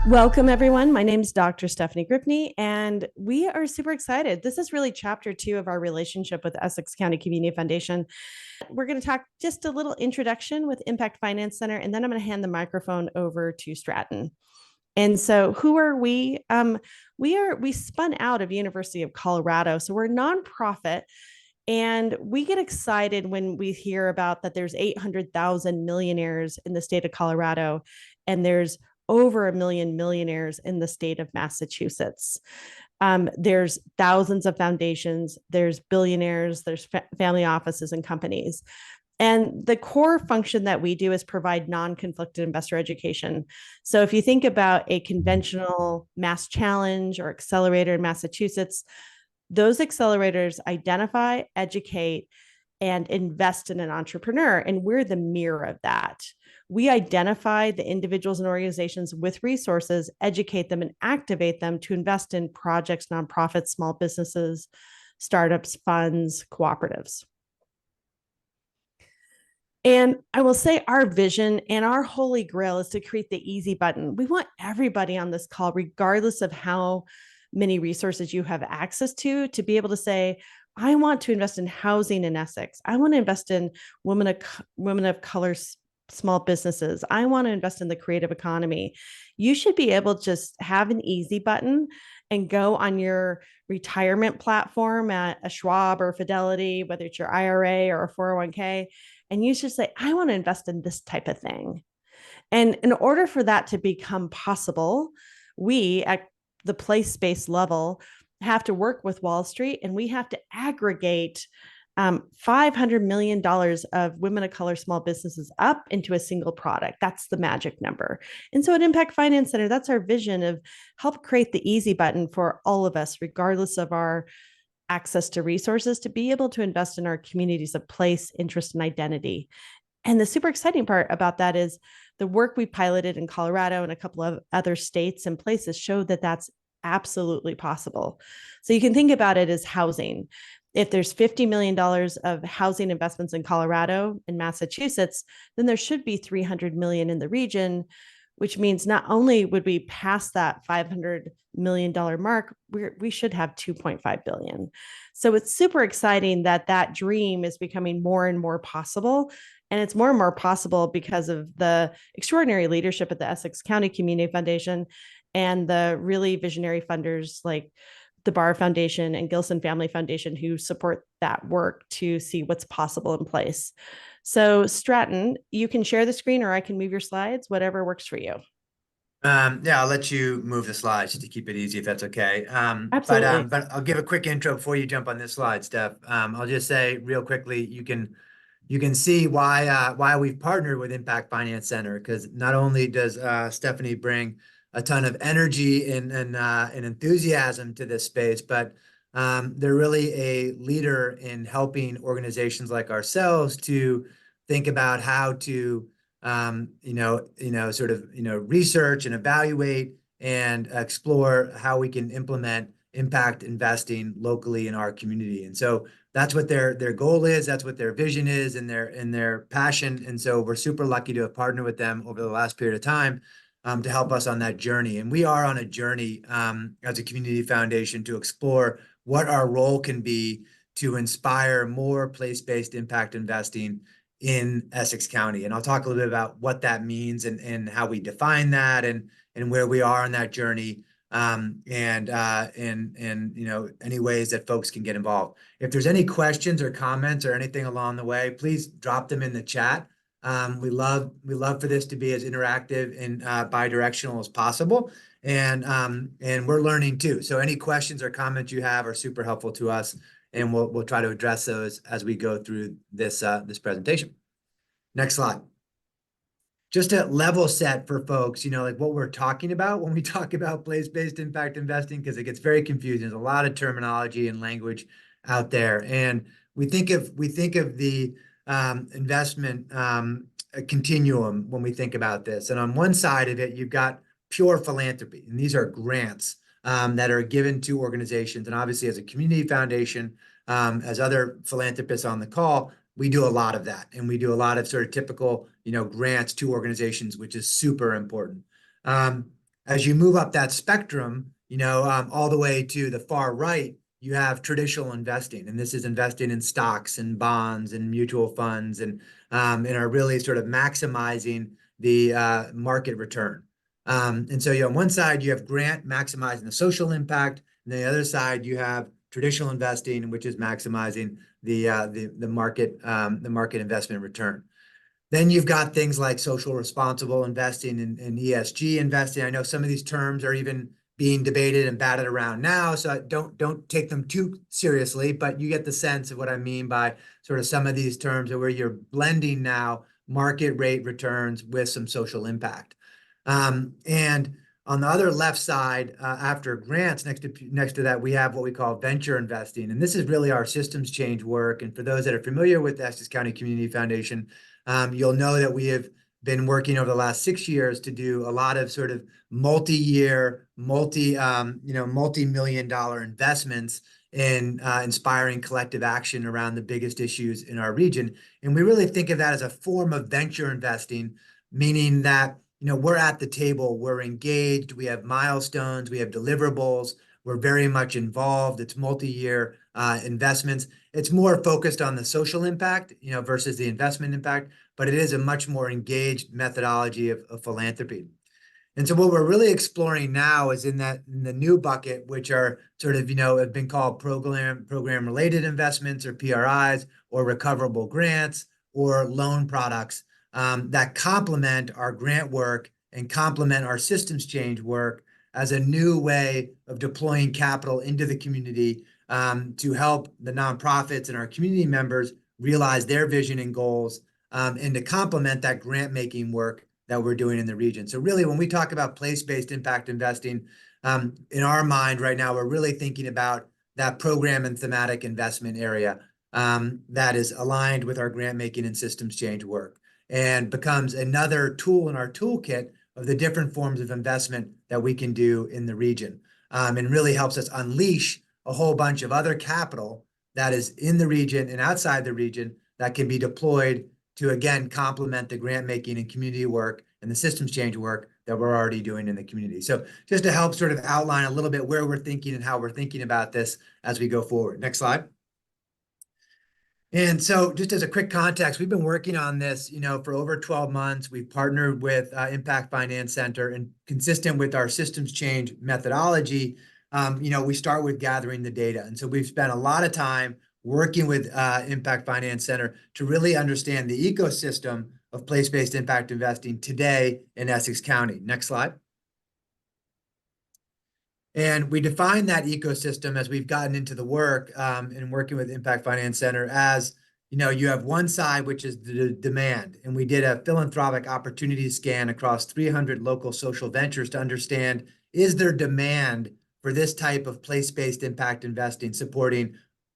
Welcome, everyone. My name is Dr. Stephanie Gripney, and we are super excited. This is really chapter 2 of our relationship with Essex County Community Foundation. We're going to talk just a little introduction with Impact Finance Center, and then I'm going to hand the microphone over to Stratton. And so, who are we? We spun out of University of Colorado, so we're a nonprofit, and we get excited when we hear about that there's 800,000 millionaires in the state of Colorado, and there's over 1 million millionaires in the state of Massachusetts. There's thousands of foundations, there's billionaires, there's family offices and companies. And the core function that we do is provide non-conflicted investor education. So if you think about a conventional Mass Challenge or accelerator in Massachusetts, those accelerators identify, educate, and invest in an entrepreneur. And we're the mirror of that. We identify the individuals and organizations with resources, educate them, and activate them to invest in projects, nonprofits, small businesses, startups, funds, cooperatives. And I will say our vision and our holy grail is to create the easy button. We want everybody on this call, regardless of how many resources you have access to be able to say, I want to invest in housing in Essex. I want to invest in women of color small businesses. I want to invest in the creative economy. You should be able to just have an easy button and go on your retirement platform at a Schwab or Fidelity, whether it's your IRA or a 401k, and you should say, I want to invest in this type of thing. And in order for that to become possible, we at the place-based level have to work with Wall Street, and we have to aggregate $500 million of women of color small businesses up into a single product. That's the magic number. And so at Impact Finance Center, that's our vision of help create the easy button for all of us, regardless of our access to resources, to be able to invest in our communities of place, interest, and identity. And the super exciting part about that is the work we piloted in Colorado and a couple of other states and places showed that that's absolutely possible. So you can think about it as housing. If there's $50 million of housing investments in Colorado and Massachusetts, then there should be 300 million in the region, which means not only would we pass that $500 million mark, we should have 2.5 billion. So it's super exciting that that dream is becoming more and more possible. And it's more and more possible because of the extraordinary leadership at the Essex County Community Foundation and the really visionary funders like the Barr Foundation and Gilson Family Foundation who support that work to see what's possible in place. So Stratton, you can share the screen or I can move your slides, whatever works for you. Yeah, I'll let you move the slides just to keep it easy if that's okay. Absolutely. But I'll give a quick intro before you jump on this slide, Steph. I'll just say real quickly, you can see why we've partnered with Impact Finance Center, because not only does Stephanie bring a ton of energy and enthusiasm to this space, but they're really a leader in helping organizations like ourselves to think about how to research and evaluate and explore how we can implement impact investing locally in our community. And so that's what their goal is. That's what their vision is and their passion. And so we're super lucky to have partnered with them over the last period of time to help us on that journey. And we are on a journey as a community foundation to explore what our role can be to inspire more place-based impact investing in Essex County. And I'll talk a little bit about what that means and how we define that and where we are on that journey. And any ways that folks can get involved. If there's any questions or comments or anything along the way, please drop them in the chat. We love for this to be as interactive and bi-directional as possible. And we're learning too. So any questions or comments you have are super helpful to us, and we'll try to address those as we go through this presentation. Next slide. Just to level set for folks, like what we're talking about when we talk about place-based impact investing, because it gets very confusing. There's a lot of terminology and language out there, and we think of the investment continuum when we think about this. And on one side of it, you've got pure philanthropy, and these are grants that are given to organizations. And obviously, as a community foundation, as other philanthropists on the call, we do a lot of that, and we do a lot of sort of typical, grants to organizations, which is super important. As you move up that spectrum, all the way to the far right, you have traditional investing, and this is investing in stocks and bonds and mutual funds, and are really sort of maximizing the market return. And so, on one side you have grant maximizing the social impact, and the other side you have traditional investing, which is maximizing the market investment return. Then you've got things like social responsible investing and ESG investing. I know some of these terms are even being debated and batted around now, so don't take them too seriously, but you get the sense of what I mean by sort of some of these terms where you're blending now market rate returns with some social impact. And on the other left side, after grants, next to that, we have what we call venture investing. And this is really our systems change work. And for those that are familiar with the Essex County Community Foundation, you'll know that we have been working over the last 6 years to do a lot of sort of multi-year, multi-million dollar investments in inspiring collective action around the biggest issues in our region. And we really think of that as a form of venture investing, meaning that we're at the table, we're engaged, we have milestones, we have deliverables, we're very much involved. It's multi-year investments. It's more focused on the social impact, versus the investment impact, but it is a much more engaged methodology of philanthropy. And so what we're really exploring now is in the new bucket, which are sort of, have been called program related investments, or PRIs, or recoverable grants, or loan products that complement our grant work and complement our systems change work as a new way of deploying capital into the community to help the nonprofits and our community members realize their vision and goals, and to complement that grant making work that we're doing in the region. So really, when we talk about place-based impact investing, in our mind right now, we're really thinking about that program and thematic investment area that is aligned with our grant making and systems change work, and becomes another tool in our toolkit of the different forms of investment that we can do in the region, and really helps us unleash a whole bunch of other capital that is in the region and outside the region that can be deployed to, again, complement the grant making and community work and the systems change work that we're already doing in the community. So just to help sort of outline a little bit where we're thinking and how we're thinking about this as we go forward. Next slide. And so just as a quick context, we've been working on this, for over 12 months. We've partnered with Impact Finance Center, and consistent with our systems change methodology, we start with gathering the data. And so we've spent a lot of time working with Impact Finance Center to really understand the ecosystem of place-based impact investing today in Essex County. Next slide. And we define that ecosystem as we've gotten into the work and working with Impact Finance Center as, you have one side, which is the demand. And we did a philanthropic opportunity scan across 300 local social ventures to understand, is there demand for this type of place-based impact investing, supporting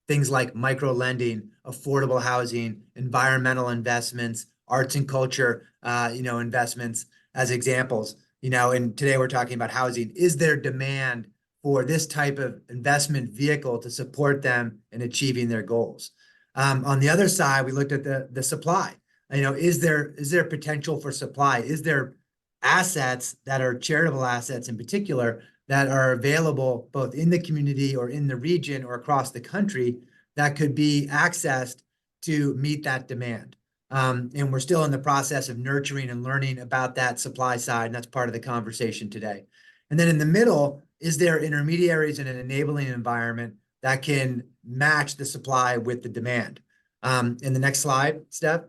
things like micro lending, affordable housing, environmental investments, arts and culture, investments as examples. And today we're talking about housing. Is there demand for this type of investment vehicle to support them in achieving their goals? On the other side, we looked at the supply. Is there potential for supply? Is there assets that are charitable assets in particular that are available both in the community or in the region or across the country that could be accessed to meet that demand? And we're still in the process of nurturing and learning about that supply side, and that's part of the conversation today. And then in the middle, is there intermediaries in an enabling environment that can match the supply with the demand? In the next slide, Steph.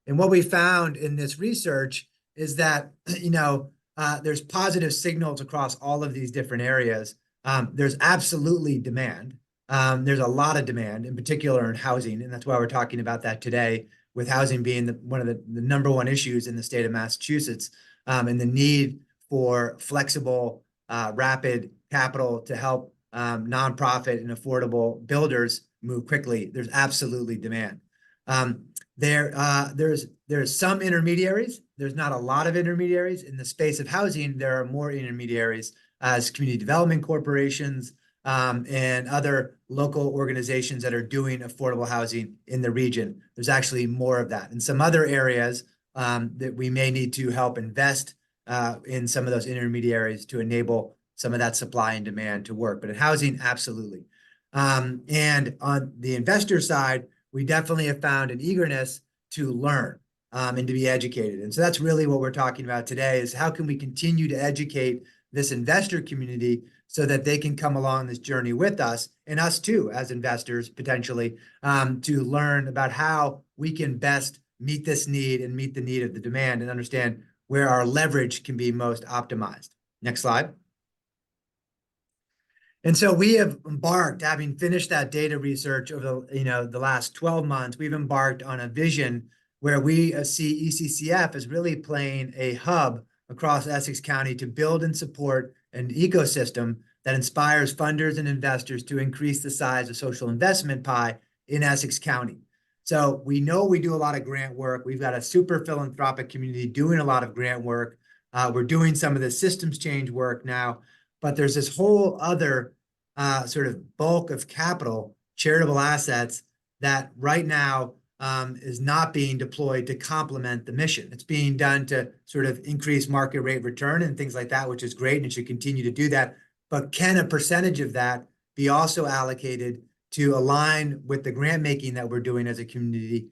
And what we found in this research is that, there's positive signals across all of these different areas. There's absolutely demand. There's a lot of demand, in particular in housing, and that's why we're talking about that today, with housing being one of the number one issues in the state of Massachusetts, and the need for flexible, rapid capital to help nonprofit and affordable builders move quickly. There's absolutely demand. There's some intermediaries. There's not a lot of intermediaries. In the space of housing, there are more intermediaries as community development corporations, and other local organizations that are doing affordable housing in the region. There's actually more of that. In some other areas that we may need to help invest in some of those intermediaries to enable some of that supply and demand to work. But in housing, absolutely. And on the investor side, we definitely have found an eagerness to learn and to be educated. And so that's really what we're talking about today, is how can we continue to educate this investor community so that they can come along this journey with us, and us too, as investors, potentially, to learn about how we can best meet this need and meet the need of the demand, and understand where our leverage can be most optimized. Next slide. And so we have embarked, having finished that data research over the last 12 months, we've embarked on a vision where we see ECCF as really playing a hub across Essex County to build and support an ecosystem that inspires funders and investors to increase the size of social investment pie in Essex County. So we know we do a lot of grant work. We've got a super philanthropic community doing a lot of grant work. We're doing some of the systems change work now, but there's this whole other sort of bulk of capital, charitable assets, that right now is not being deployed to complement the mission. It's being done to sort of increase market rate return and things like that, which is great, and it should continue to do that. But can a percentage of that be also allocated to align with the grant making that we're doing as a community?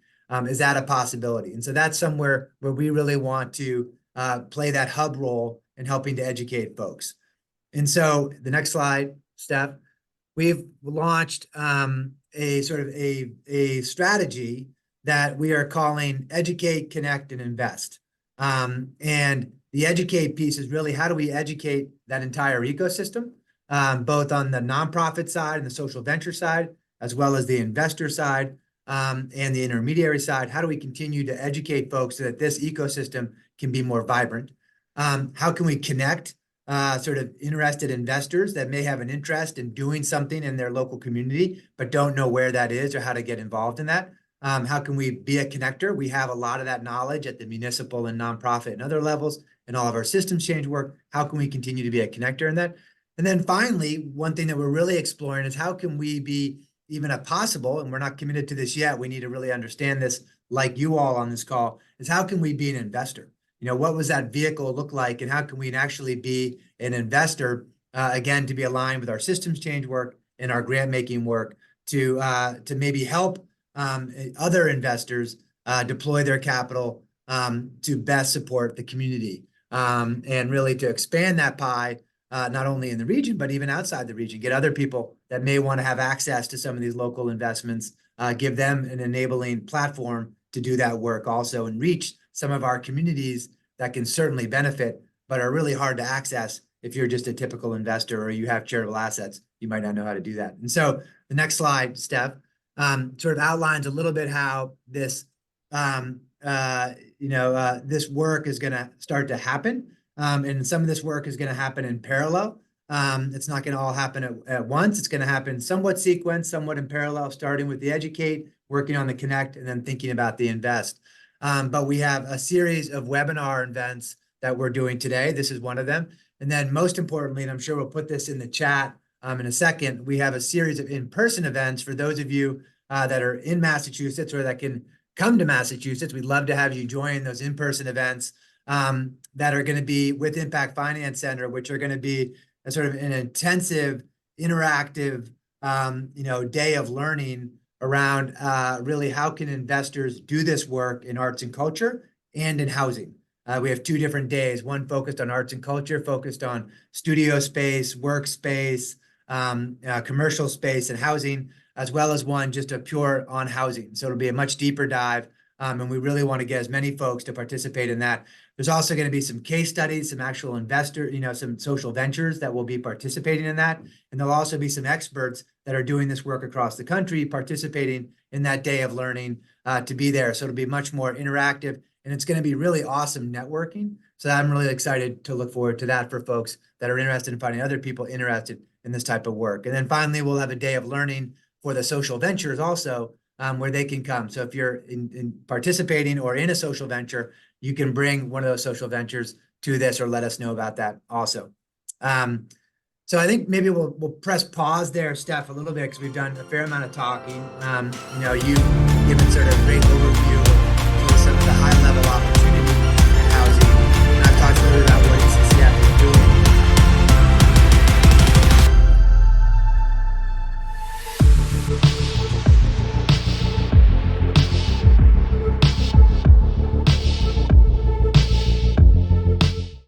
Is that a possibility? And so that's somewhere where we really want to play that hub role in helping to educate folks. And so the next slide, Steph, we've launched a sort of a strategy that we are calling Educate, Connect, and Invest. And the educate piece is really, how do we educate that entire ecosystem, both on the nonprofit side and the social venture side, as well as the investor side and the intermediary side? How do we continue to educate folks so that this ecosystem can be more vibrant? How can we connect sort of interested investors that may have an interest in doing something in their local community, but don't know where that is or how to get involved in that? How can we be a connector? We have a lot of that knowledge at the municipal and nonprofit and other levels and all of our systems change work. How can we continue to be a connector in that? And then finally, one thing that we're really exploring is how can we be, even if possible, and we're not committed to this yet, we need to really understand this, like you all on this call, is how can we be an investor? What was that vehicle look like, and how can we actually be an investor, again, to be aligned with our systems change work and our grant making work to maybe help other investors deploy their capital to best support the community, and really to expand that pie, not only in the region, but even outside the region, get other people that may want to have access to some of these local investments, give them an enabling platform to do that work also, and reach some of our communities that can certainly benefit, but are really hard to access if you're just a typical investor or you have charitable assets. You might not know how to do that. And so the next slide, Steph, sort of outlines a little bit how this, this work is going to start to happen. And some of this work is going to happen in parallel. It's not going to all happen at once. It's going to happen somewhat sequenced, somewhat in parallel, starting with the educate, working on the connect, and then thinking about the invest. But we have a series of webinar events that we're doing today. This is one of them. And then most importantly, and I'm sure we'll put this in the chat in a second, we have a series of in-person events for those of you that are in Massachusetts or that can come to Massachusetts. We'd love to have you join those in-person events that are going to be with Impact Finance Center, which are going to be a sort of an intensive, interactive, day of learning around really how can investors do this work in arts and culture and in housing. We have 2 different days, one focused on arts and culture, focused on studio space, workspace, commercial space, and housing, as well as one just a pure on housing. So it'll be a much deeper dive, and we really want to get as many folks to participate in that. There's also going to be some case studies, some actual investor, some social ventures that will be participating in that. And there'll also be some experts that are doing this work across the country participating in that day of learning to be there. So it'll be much more interactive, and it's going to be really awesome networking. So I'm really excited to look forward to that for folks that are interested in finding other people interested in this type of work. And then finally, we'll have a day of learning for the social ventures also, where they can come. So if you're in participating or in a social venture, you can bring one of those social ventures to this or let us know about that also. So I think maybe we'll press pause there, Steph, a little bit, because we've done a fair amount of talking. You've given sort of great overview